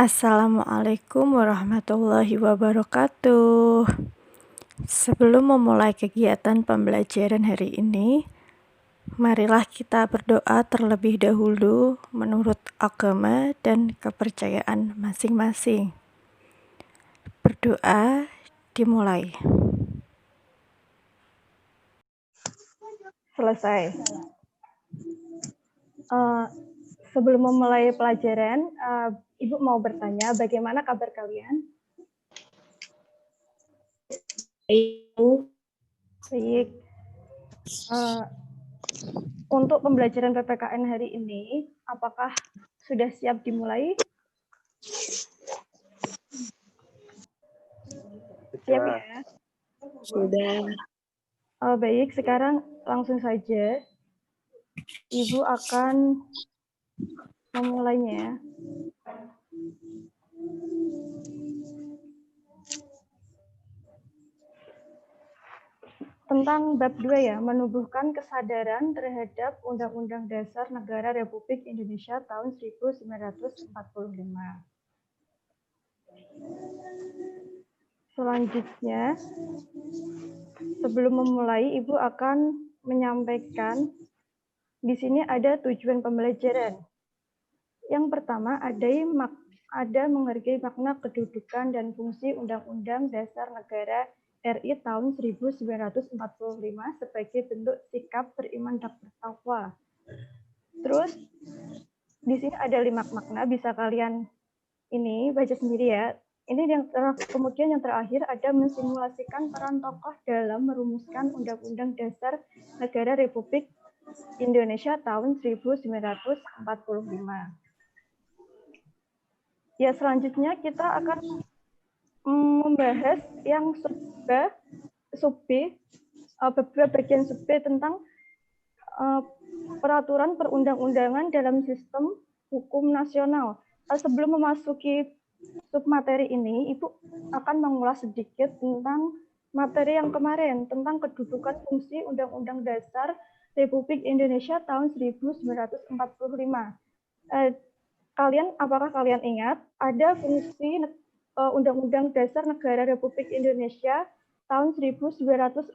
Assalamualaikum warahmatullahi wabarakatuh. Sebelum memulai kegiatan pembelajaran hari ini, marilah kita berdoa terlebih dahulu menurut agama dan kepercayaan masing-masing. Berdoa dimulai. Selesai. Sebelum memulai pelajaran, Ibu mau bertanya, bagaimana kabar kalian? Baik. Untuk pembelajaran PPKN hari ini, apakah sudah siap dimulai? Siap ya? Sudah. Baik, sekarang langsung saja. Ibu akan memulainya. Tentang bab 2 ya, menumbuhkan kesadaran terhadap Undang-Undang Dasar Negara Republik Indonesia tahun 1945. Selanjutnya, sebelum memulai, Ibu akan menyampaikan di sini ada tujuan pembelajaran. Yang pertama, ada menghargai makna kedudukan dan fungsi Undang-Undang Dasar Negara RI tahun 1945 sebagai bentuk sikap beriman dan bertakwa. Terus di sini ada 5 makna, bisa kalian ini baca sendiri ya. Ini kemudian yang terakhir ada mensimulasikan peran tokoh dalam merumuskan Undang-Undang Dasar Negara Republik Indonesia tahun 1945. Ya, selanjutnya kita akan membahas yang sub B, beberapa bagian sub B tentang peraturan perundang-undangan dalam sistem hukum nasional. Sebelum memasuki sub materi ini, Ibu akan mengulas sedikit tentang materi yang kemarin, tentang kedudukan fungsi Undang-Undang Dasar Republik Indonesia tahun 1945. Apakah kalian ingat ada fungsi Undang-Undang Dasar Negara Republik Indonesia tahun 1945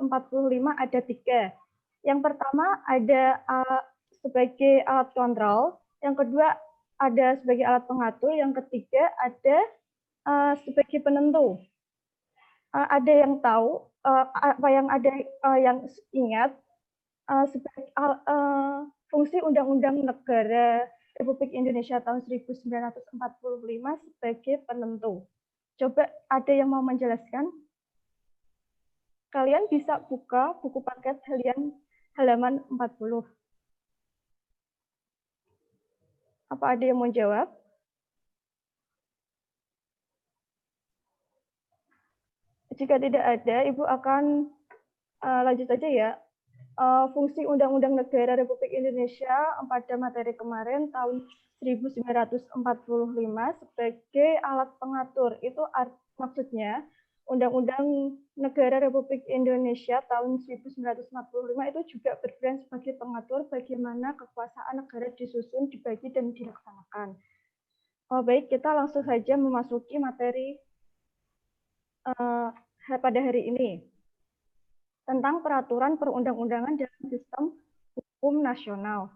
ada 3. Yang pertama ada sebagai alat kontrol, yang kedua ada sebagai alat pengatur, yang ketiga ada sebagai penentu. Ada yang tahu apa yang ada yang ingat sebagai fungsi Undang-Undang Negara Republik Indonesia tahun 1945 sebagai penentu. Coba ada yang mau menjelaskan? Kalian bisa buka buku paket halaman 40. Apa ada yang mau jawab? Jika tidak ada, Ibu akan lanjut saja ya. Fungsi Undang-Undang Negara Republik Indonesia pada materi kemarin tahun 1945 sebagai alat pengatur. Itu maksudnya Undang-Undang Negara Republik Indonesia tahun 1945 itu juga berperan sebagai pengatur bagaimana kekuasaan negara disusun, dibagi, dan dilaksanakan. Baik, kita langsung saja memasuki materi pada hari ini tentang peraturan perundang-undangan dalam sistem hukum nasional.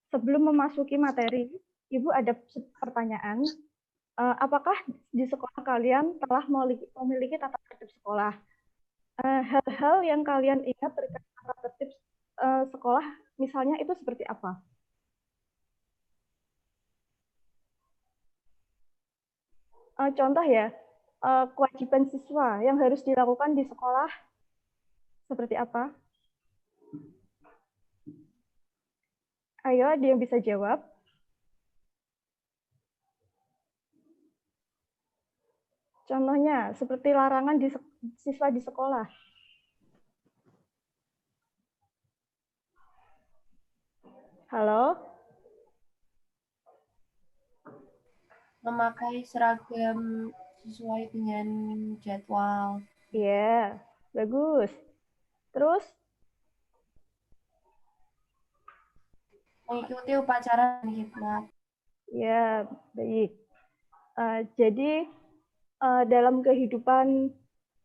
Sebelum memasuki materi, Ibu ada pertanyaan. Apakah di sekolah kalian telah memiliki tata tertib sekolah? Hal-hal yang kalian ingat terkait tata tertib sekolah, misalnya itu seperti apa? Contoh ya, kewajiban siswa yang harus dilakukan di sekolah seperti apa? Ayo, ada yang bisa jawab? Contohnya, seperti larangan siswa di sekolah. Halo? Memakai seragam sesuai dengan jadwal. Iya, bagus. Terus? Mengikuti upacara dan hikmat. Ya, baik. Jadi dalam kehidupan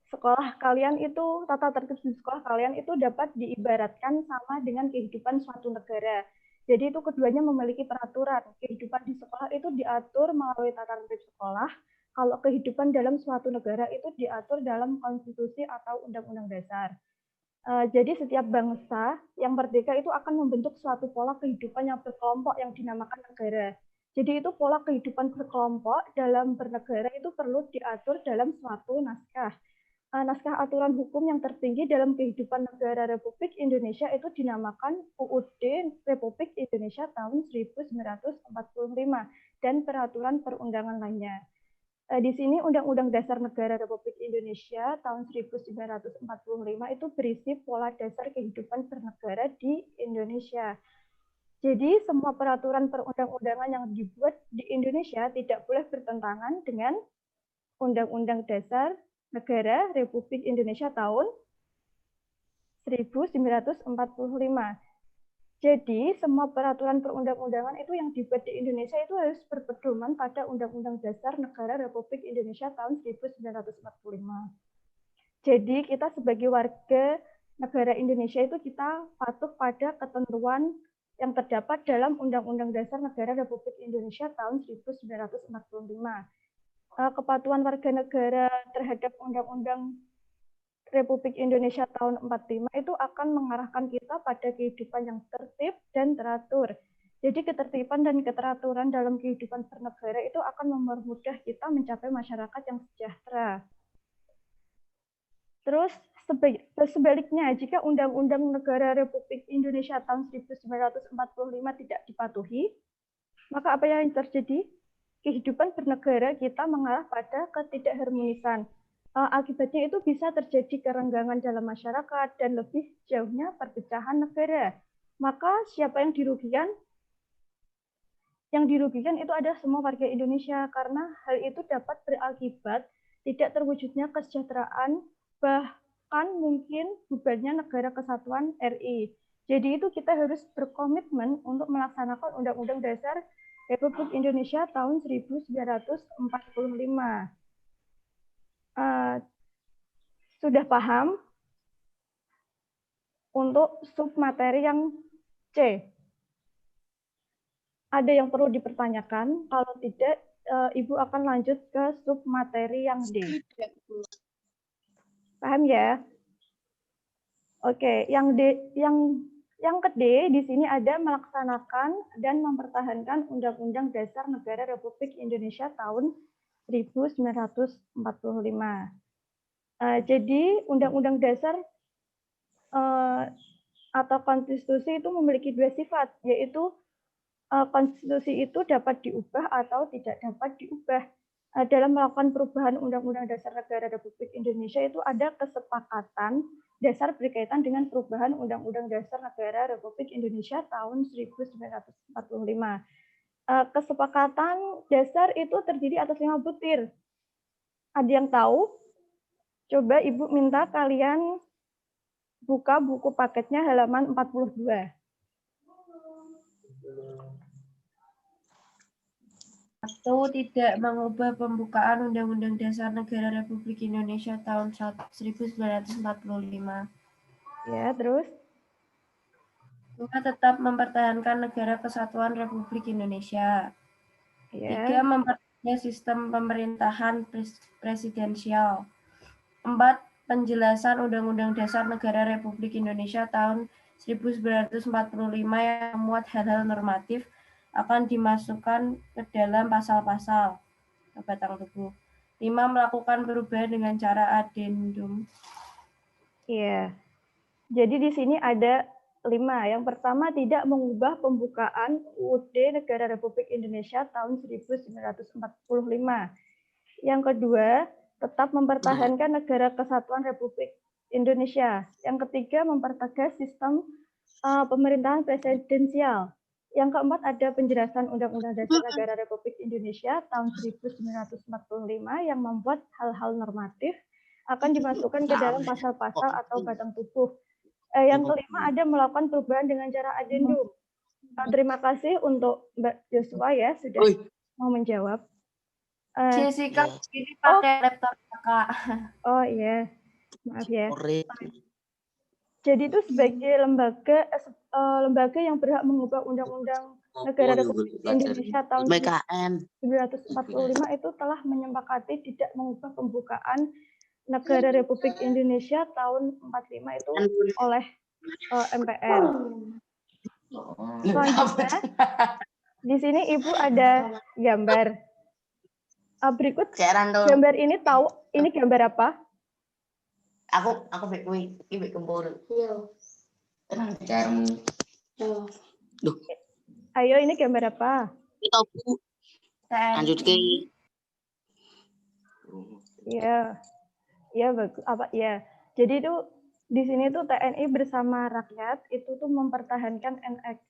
sekolah kalian itu, tata tertib di sekolah kalian itu dapat diibaratkan sama dengan kehidupan suatu negara. Jadi itu keduanya memiliki peraturan. Kehidupan di sekolah itu diatur melalui tata tertib sekolah. Kalau kehidupan dalam suatu negara itu diatur dalam konstitusi atau undang-undang dasar. Jadi setiap bangsa yang merdeka itu akan membentuk suatu pola kehidupan yang berkelompok yang dinamakan negara. Jadi itu pola kehidupan berkelompok dalam bernegara itu perlu diatur dalam suatu naskah. Naskah aturan hukum yang tertinggi dalam kehidupan negara Republik Indonesia itu dinamakan UUD Republik Indonesia tahun 1945 dan peraturan perundangan lainnya. Di sini Undang-Undang Dasar Negara Republik Indonesia tahun 1945 itu berisi pola dasar kehidupan bernegara di Indonesia. Jadi semua peraturan perundang-undangan yang dibuat di Indonesia tidak boleh bertentangan dengan Undang-Undang Dasar Negara Republik Indonesia tahun 1945. Jadi, semua peraturan perundang-undangan itu yang dibuat di Indonesia itu harus berpedoman pada Undang-Undang Dasar Negara Republik Indonesia tahun 1945. Jadi, kita sebagai warga negara Indonesia itu kita patuh pada ketentuan yang terdapat dalam Undang-Undang Dasar Negara Republik Indonesia tahun 1945. Kepatuhan warga negara terhadap Undang-Undang Republik Indonesia tahun 45 itu akan mengarahkan kita pada kehidupan yang tertib dan teratur. Jadi ketertiban dan keteraturan dalam kehidupan bernegara itu akan mempermudah kita mencapai masyarakat yang sejahtera. Terus sebaliknya, jika Undang-Undang Negara Republik Indonesia tahun 1945 tidak dipatuhi, maka apa yang terjadi? Kehidupan bernegara kita mengarah pada ketidakharmonisan. Akibatnya itu bisa terjadi kerenggangan dalam masyarakat dan lebih jauhnya perpecahan negara. Maka siapa yang dirugikan? Yang dirugikan itu ada semua warga Indonesia karena hal itu dapat berakibat tidak terwujudnya kesejahteraan, bahkan mungkin bubarnya negara kesatuan RI. Jadi itu kita harus berkomitmen untuk melaksanakan Undang-Undang Dasar Republik Indonesia tahun 1945. Sudah paham? Untuk submateri yang C. Ada yang perlu dipertanyakan? Kalau tidak, Ibu akan lanjut ke submateri yang D. Paham ya? Oke, yang ke D di sini ada melaksanakan dan mempertahankan Undang-Undang Dasar Negara Republik Indonesia tahun 1945. Jadi Undang-Undang Dasar atau konstitusi itu memiliki dua sifat, yaitu konstitusi itu dapat diubah atau tidak dapat diubah. Dalam melakukan perubahan Undang-Undang Dasar Negara Republik Indonesia itu ada kesepakatan dasar berkaitan dengan perubahan Undang-Undang Dasar Negara Republik Indonesia tahun 1945. Kesepakatan dasar itu terdiri atas 5 butir. Ada yang tahu? Coba Ibu minta kalian buka buku paketnya halaman 42. Atau tidak mengubah pembukaan Undang-Undang Dasar Negara Republik Indonesia tahun 1945. Ya, terus? 2. Tetap mempertahankan Negara Kesatuan Republik Indonesia. Ya. 3. Mempertahankan sistem pemerintahan presidensial. 4. Penjelasan Undang-Undang Dasar Negara Republik Indonesia tahun 1945 yang memuat hal-hal normatif akan dimasukkan ke dalam pasal-pasal batang tubuh. 5. Melakukan perubahan dengan cara adendum. Iya. Jadi di sini ada 5. Yang pertama, tidak mengubah pembukaan UUD Negara Republik Indonesia tahun 1945. Yang kedua, tetap mempertahankan Negara Kesatuan Republik Indonesia. Yang ketiga, mempertegas sistem pemerintahan presidensial. Yang keempat, ada penjelasan Undang-Undang Dasar Negara Republik Indonesia tahun 1945 yang membuat hal-hal normatif akan dimasukkan ke dalam pasal-pasal atau batang tubuh. Yang kelima, ada melakukan perubahan dengan cara adendum. Terima kasih untuk Mbak Joshua ya sudah mau menjawab. Jessica Iya. ini pakai laptop kakak. Oh iya, maaf ya. Sore. Jadi itu sebagai lembaga yang berhak mengubah Undang-Undang Negara Republik Indonesia tahun MKM. 1945 itu telah menyepakati tidak mengubah pembukaan Negara Republik Indonesia tahun 45 itu oleh MPR. Selanjutnya, di sini Ibu ada gambar. Berikut gambar ini tahu ini gambar apa? Aku bek kembur. Iya. Tenang carmu. Duh, Ayo, ini gambar apa? kita Bu. Lanjut ke Iya. Iya, bagus. Apa ya? Jadi itu di sini tuh TNI bersama rakyat itu tuh mempertahankan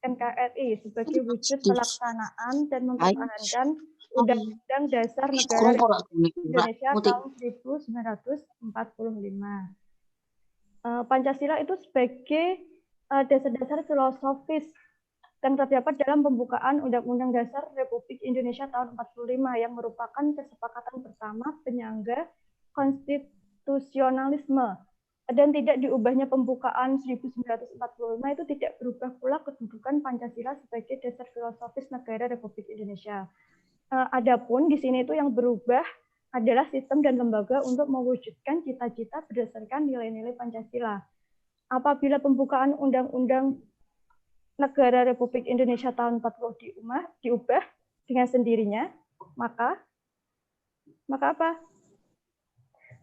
NKRI sebagai wujud pelaksanaan dan mempertahankan Undang-Undang Dasar Negara Republik Indonesia tahun 1945. Pancasila itu sebagai dasar-dasar filosofis yang terdapat dalam pembukaan Undang-Undang Dasar Republik Indonesia tahun 45 yang merupakan kesepakatan bersama penyangga konstitusionalisme dan tidak diubahnya pembukaan 1945 itu tidak berubah pula kedudukan Pancasila sebagai dasar filosofis negara Republik Indonesia. Adapun di sini itu yang berubah adalah sistem dan lembaga untuk mewujudkan cita-cita berdasarkan nilai-nilai Pancasila. Apabila pembukaan Undang-Undang Negara Republik Indonesia tahun 40 diubah dengan sendirinya, maka apa?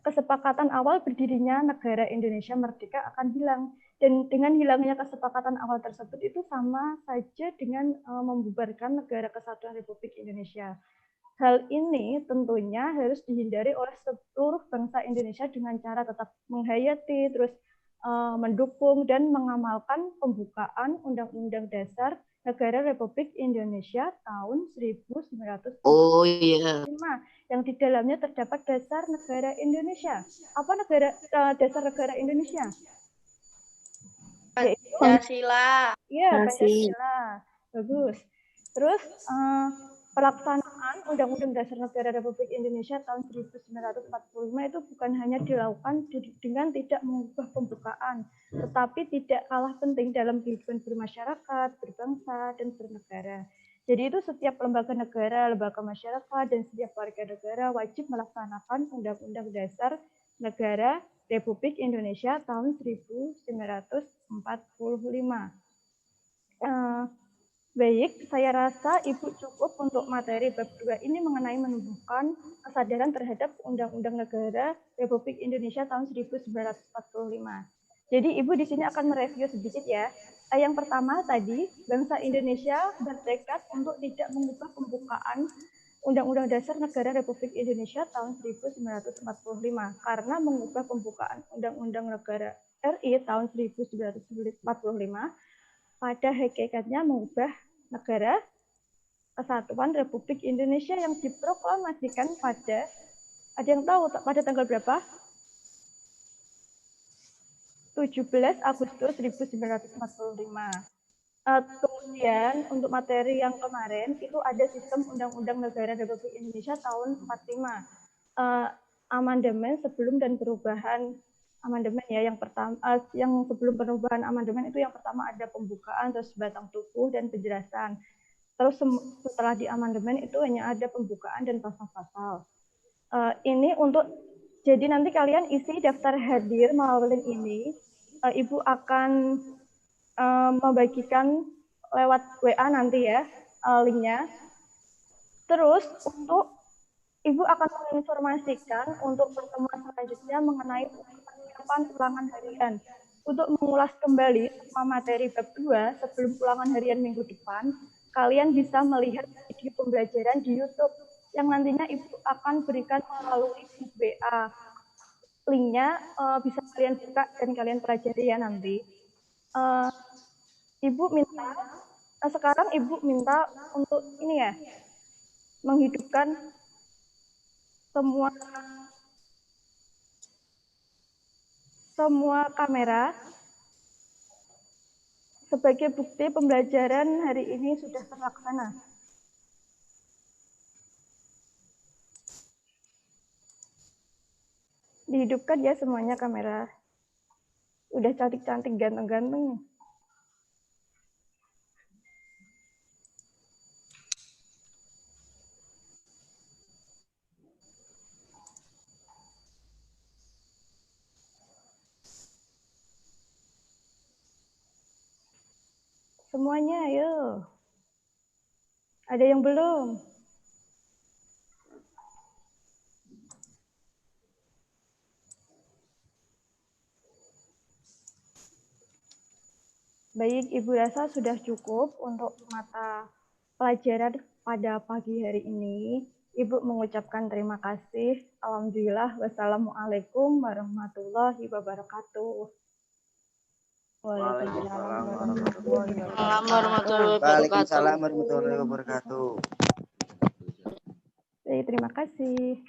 Kesepakatan awal berdirinya negara Indonesia merdeka akan hilang. Dan dengan hilangnya kesepakatan awal tersebut itu sama saja dengan membubarkan Negara Kesatuan Republik Indonesia. Hal ini tentunya harus dihindari oleh seluruh bangsa Indonesia dengan cara tetap menghayati, terus mendukung dan mengamalkan pembukaan Undang-Undang Dasar Negara Republik Indonesia tahun 1945 yang di dalamnya terdapat dasar negara Indonesia. Apa dasar negara Indonesia? Pancasila. Iya, Pancasila. Bagus. Terus pelaksanaan Undang-Undang Dasar Negara Republik Indonesia tahun 1945 itu bukan hanya dilakukan dengan tidak mengubah pembukaan, tetapi tidak kalah penting dalam kehidupan bermasyarakat, berbangsa, dan bernegara. Jadi itu setiap lembaga negara, lembaga masyarakat, dan setiap warga negara wajib melaksanakan Undang-Undang Dasar Negara Republik Indonesia tahun 1945. Baik, saya rasa Ibu cukup untuk materi bab 2 ini mengenai menumbuhkan kesadaran terhadap Undang-Undang Negara Republik Indonesia tahun 1945. Jadi Ibu di sini akan mereview sedikit ya. Yang pertama tadi, bangsa Indonesia bertekad untuk tidak mengubah pembukaan Undang-Undang Dasar Negara Republik Indonesia tahun 1945 karena mengubah pembukaan Undang-Undang Negara RI tahun 1945 pada hakikatnya mengubah negara Kesatuan Republik Indonesia yang diproklamasikan pada, ada yang tahu pada tanggal berapa? 17 Agustus 1945. Kemudian untuk materi yang kemarin itu ada sistem Undang-Undang Negara Republik Indonesia tahun 45. Amandemen sebelum dan perubahan amandemen ya, yang pertama yang sebelum perubahan amandemen itu yang pertama ada pembukaan, terus batang tubuh dan penjelasan. Terus setelah di amandemen itu hanya ada pembukaan dan pasal-pasal. Ini untuk jadi nanti kalian isi daftar hadir melalui link ini. Ibu akan membagikan lewat WA nanti ya linknya. Terus untuk Ibu akan menginformasikan untuk pertemuan selanjutnya mengenai persiapan ulangan harian. Untuk mengulas kembali semua materi bab 2 sebelum ulangan harian minggu depan, kalian bisa melihat video pembelajaran di YouTube yang nantinya Ibu akan berikan melalui WA. Linknya bisa kalian buka dan kalian pelajari ya nanti. Ibu minta, sekarang Ibu minta untuk ini ya, menghidupkan semua kamera sebagai bukti pembelajaran hari ini sudah terlaksana. Dihidupkan ya semuanya kamera. Udah cantik-cantik, ganteng-ganteng. Semuanya, ayo. Ada yang belum? Baik, Ibu rasa sudah cukup untuk mata pelajaran pada pagi hari ini. Ibu mengucapkan terima kasih. Alhamdulillah. Wassalamualaikum warahmatullahi wabarakatuh. Waalaikumsalam warahmatullahi Assalamualaikum warahmatullahi wabarakatuh. Waalaikumsalam warahmatullahi wabarakatuh. Baik, terima kasih.